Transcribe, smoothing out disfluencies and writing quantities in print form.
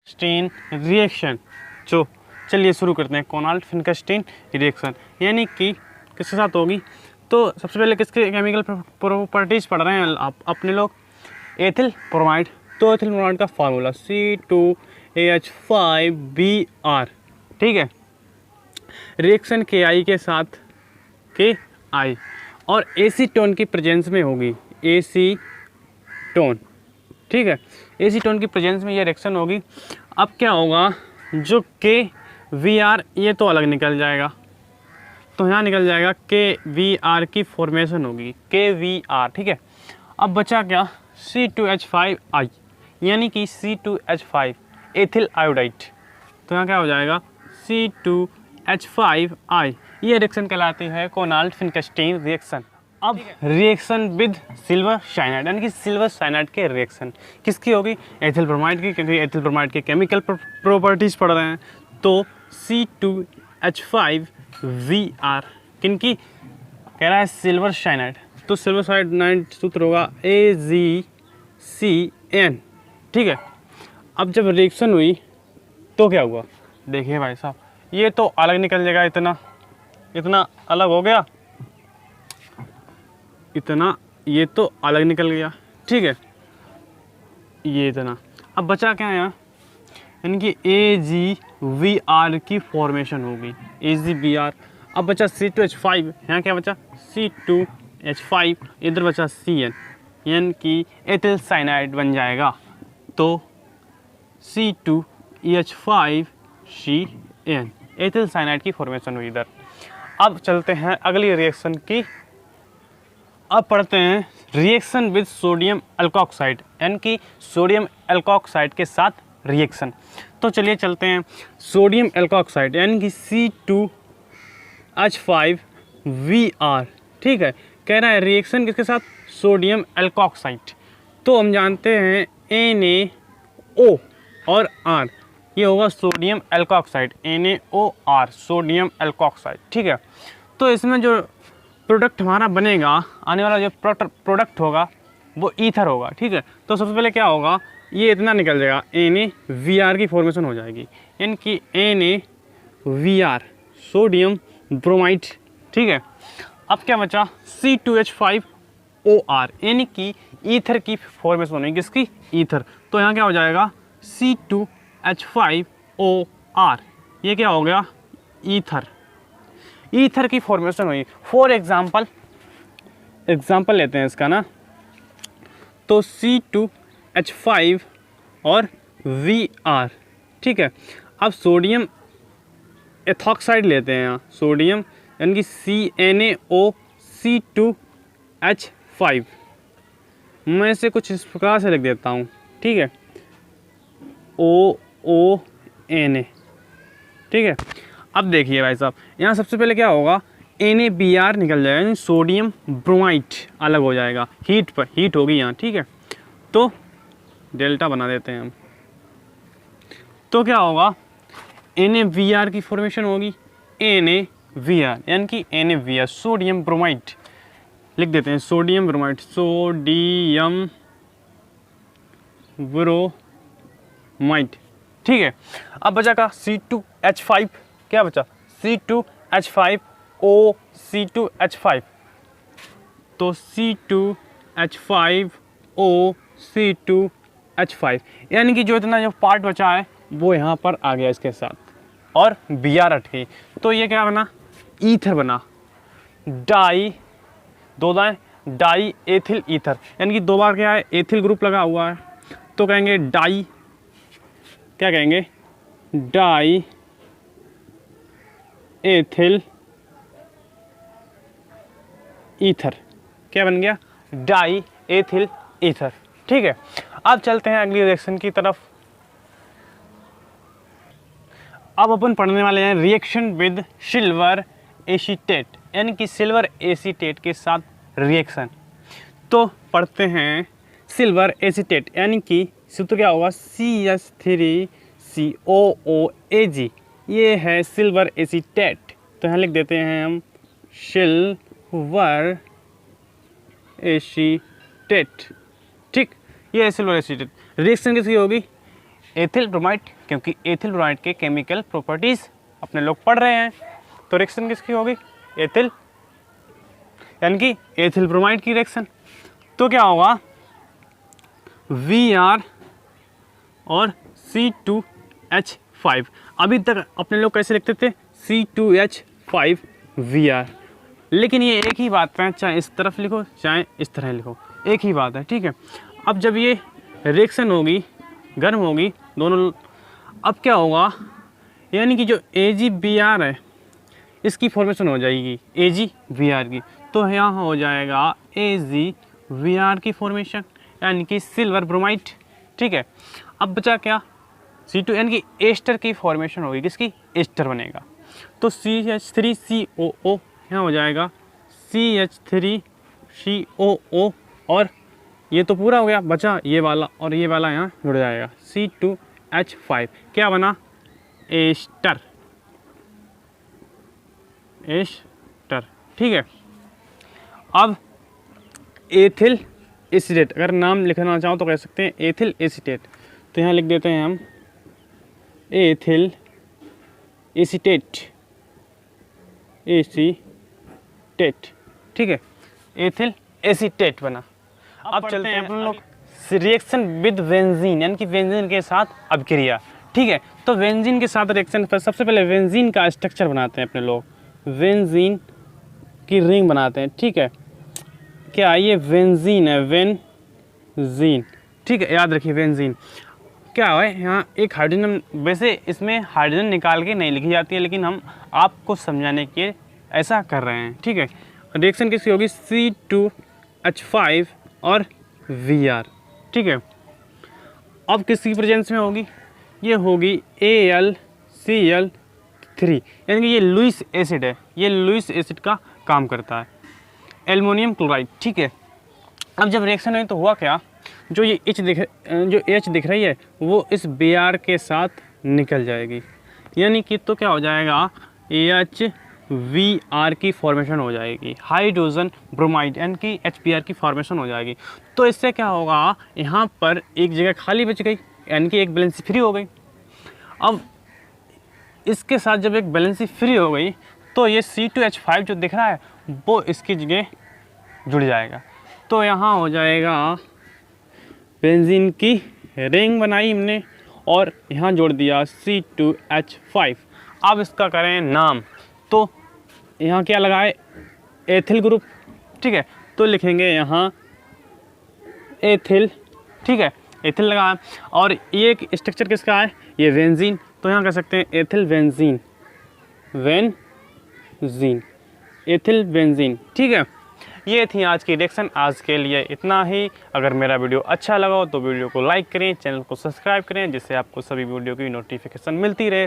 Stein reaction. जो चलिए शुरू करते हैं। कोनाल्ट फिनकेस्टीन रिएक्शन यानी कि किसके साथ होगी। तो सबसे पहले किसके केमिकल प्रॉपर्टीज पढ़ रहे हैं आप अपने लोग, एथिल ब्रोमाइड। तो एथिल ब्रोमाइड का फार्मूला C2H5Br, ठीक है। रिएक्शन Ki के साथ Ki और एसीटोन की प्रेजेंस में होगी, एसीटोन, ठीक है। एसीटोन की प्रेजेंस में ये रिएक्शन होगी। अब क्या होगा, जो KVr ये तो अलग निकल जाएगा, तो यहाँ निकल जाएगा KVr की फॉर्मेशन होगी, KVr, ठीक है। अब बचा क्या, C2H5I यानी कि C2H5 एथिल आयोडाइड। तो यहाँ क्या हो जाएगा, C2H5I। ये रिएक्शन कहलाती है कोनाल्ट फिनकेस्टीन रिएक्शन। अब रिएक्शन विद सिल्वर साइनाइड यानी कि सिल्वर साइनाइड के रिएक्शन किसकी होगी, एथिल ब्रोमाइड की, क्योंकि एथिल ब्रोमाइड के केमिकल प्रॉपर्टीज पढ़ रहे हैं। तो C2H5Vr किनकी कह रहा है, सिल्वर साइनाइड। तो सिल्वर साइनाइड सूत्र होगा AgCN, ठीक है। अब जब रिएक्शन हुई तो क्या हुआ, देखिए भाई साहब, ये तो अलग निकल जाएगा, इतना अलग हो गया, इतना ये तो अलग निकल गया, ठीक है, ये इतना। अब बचा क्या है यहाँ, यानी कि AgVr की फॉर्मेशन होगी, AgVr। अब बचा C2H5, यहाँ क्या बचा, C2H5, इधर बचा Cn, यानी कि एथिल साइनाइड बन जाएगा। तो C2H5Cn, एथिल साइनाइड की फॉर्मेशन हुई इधर। अब चलते हैं अगली रिएक्शन की। अब पढ़ते हैं रिएक्शन विद सोडियम एल्कोक्साइड यानी कि सोडियम एल्कोक्साइड के साथ रिएक्शन। तो चलिए चलते हैं सोडियम एल्कोक्साइड यानी कि C2H5Vr, ठीक है। कह रहा है रिएक्शन किसके साथ, सोडियम एल्कोक्साइड। तो हम जानते हैं NaO और R, ये होगा sodium alkoxide, NaOR sodium alkoxide, ठीक है। तो इसमें जो प्रोडक्ट हमारा बनेगा, आने वाला जो प्रोडक्ट होगा वो ईथर होगा, ठीक है। तो सबसे पहले क्या होगा, ये इतना निकल जाएगा, NaVr की फॉर्मेशन हो जाएगी, यानी कि NaVr सोडियम ब्रोमाइड, ठीक है। अब क्या बचा, C2H5OR यानी कि ईथर की फॉर्मेशन होगी, किसकी, ईथर। तो यहाँ क्या हो जाएगा, C2H5OR, ये क्या हो गया, ईथर। ईथर की फॉर्मेशन हुई। फॉर एग्जाम्पल लेते हैं इसका ना, तो C2H5 और Vr, ठीक है। अब सोडियम एथॉक्साइड लेते हैं यहाँ, सोडियम यानी कि CnOC2H5, मैं इसे कुछ इस प्रकार से लिख देता हूँ, ठीक है, OONA, ठीक है। अब देखिए भाई साहब, यहाँ सबसे पहले क्या होगा, NaBr निकल जाएगा, यानी सोडियम ब्रोमाइड अलग हो जाएगा, हीट होगी यहाँ, ठीक है। तो डेल्टा बना देते हैं हम। तो क्या होगा, NaVr की फॉर्मेशन होगी, NaVr यानी कि NaVr सोडियम ब्रोमाइड लिख देते हैं, सोडियम ब्रोमाइड, सोडियम ब्रोमाइड, ठीक है। अब बचा का C2H5, क्या बचा, C2H5O C2H5, तो C2H5O C2H5 यानी कि जो इतना जो पार्ट बचा है वो यहाँ पर आ गया इसके साथ, और Br हट गई। तो ये क्या बना, ईथर बना, डाई एथिल ईथर, यानी कि दो बार क्या है, एथिल ग्रुप लगा हुआ है, तो कहेंगे डाई, क्या कहेंगे, डाई एथिल ईथर, क्या बन गया, डाई एथिल ईथर, ठीक है। अब चलते हैं अगली रिएक्शन की तरफ। अब अपन पढ़ने वाले हैं रिएक्शन विद सिल्वर एसीटेट यानी कि सिल्वर एसीटेट के साथ रिएक्शन। तो पढ़ते हैं सिल्वर एसीटेट यानी कि सूत्र क्या होगा, CH3COOAg, ये है सिल्वर एसीटेट। तो यहाँ लिख देते हैं हम सिल्वर एसीटेट, ठीक, ये है सिल्वर एसीटेट। रिएक्शन किसकी होगी, एथिल ब्रोमाइड क्योंकि एथिल ब्रोमाइड के केमिकल प्रॉपर्टीज़ अपने लोग पढ़ रहे हैं। तो रिएक्शन किसकी होगी? एथिल, यानी कि एथिल ब्रोमाइड की रिएक्शन। तो क्या होगा? Vr और C2H5। अभी तक अपने लोग कैसे लिखते थे? C2H5Vr। लेकिन ये एक ही बात है, चाहे इस तरफ लिखो चाहे इस तरह लिखो, एक ही बात है, ठीक है। अब जब ये रिएक्शन होगी, गर्म होगी दोनों, अब क्या होगा? यानी कि जो AgBr है इसकी फॉर्मेशन हो जाएगी AgBr की। तो यहाँ हो जाएगा AgBr की फॉर्मेशन, यानी कि सिल्वर ब्रोमाइड, ठीक है। अब बचा क्या? C2, यानी कि एस्टर की फॉर्मेशन होगी। किसकी? एस्टर बनेगा। तो CH3COO यहाँ हो जाएगा CH3COO, और ये तो पूरा हो गया, बचा ये वाला और ये वाला यहाँ जुड़ जाएगा C2H5। क्या बना? एस्टर, एस्टर, ठीक है। अब एथिल एसीटेट, अगर नाम लिखना चाहो तो कह सकते हैं एथिल एसीटेट। तो यहाँ लिख देते हैं हम एथिल एसीटेट, एसीटेट, ठीक है। एथिल एसीटेट बना। अब चलते हैं अपन लोग रिएक्शन विद बेंजीन, यानी कि बेंजीन के साथ अभिक्रिया, ठीक है। तो बेंजीन के साथ रिएक्शन पर सबसे पहले बेंजीन का स्ट्रक्चर बनाते हैं अपने लोग, बेंजीन की रिंग बनाते हैं, ठीक है। क्या ये बेंजीन है? बेंजीन, ठीक है, याद रखिए बेंजीन क्या है। यहाँ एक हाइड्रोजन, वैसे इसमें हाइड्रोजन निकाल के नहीं लिखी जाती है, लेकिन हम आपको समझाने के ऐसा कर रहे हैं, ठीक है। रिएक्शन किसकी होगी? C2H5 और Vr, ठीक है। अब किसकी प्रेजेंस में होगी? ये होगी AlCl3, यानी कि ये लुईस एसिड है, ये लुईस एसिड का काम करता है, एल्युमिनियम क्लोराइड, ठीक है। अब जब रिएक्शन हुई तो हुआ क्या? जो ये H दिख रही है वो इस Br के साथ निकल जाएगी, यानी कि तो क्या हो जाएगा? HVr की फॉर्मेशन हो जाएगी, हाइड्रोजन ब्रोमाइड, यानी कि HBr की फॉर्मेशन हो जाएगी। तो इससे क्या होगा? यहाँ पर एक जगह खाली बच गई, यानी कि एक बैलेंसी फ्री हो गई। अब इसके साथ जब एक बैलेंसी फ्री हो गई तो ये C2H5 जो दिख रहा है वो इसकी जगह जुड़ जाएगा। तो यहाँ हो जाएगा बेंजीन की रिंग बनाई हमने और यहाँ जोड़ दिया C2H5। अब इसका करें नाम, तो यहाँ क्या लगाए? एथिल ग्रुप, ठीक है। तो लिखेंगे यहाँ एथिल, ठीक है, एथिल लगा। और ये स्ट्रक्चर किसका है? ये बेंजीन, तो यहाँ कह सकते हैं ethyl benzene, benzene, ethyl benzene, ठीक है। ये थी आज की रिएक्शन। आज के लिए इतना ही। अगर मेरा वीडियो अच्छा लगा हो तो वीडियो को लाइक करें, चैनल को सब्सक्राइब करें, जिससे आपको सभी वीडियो की नोटिफिकेशन मिलती रहे।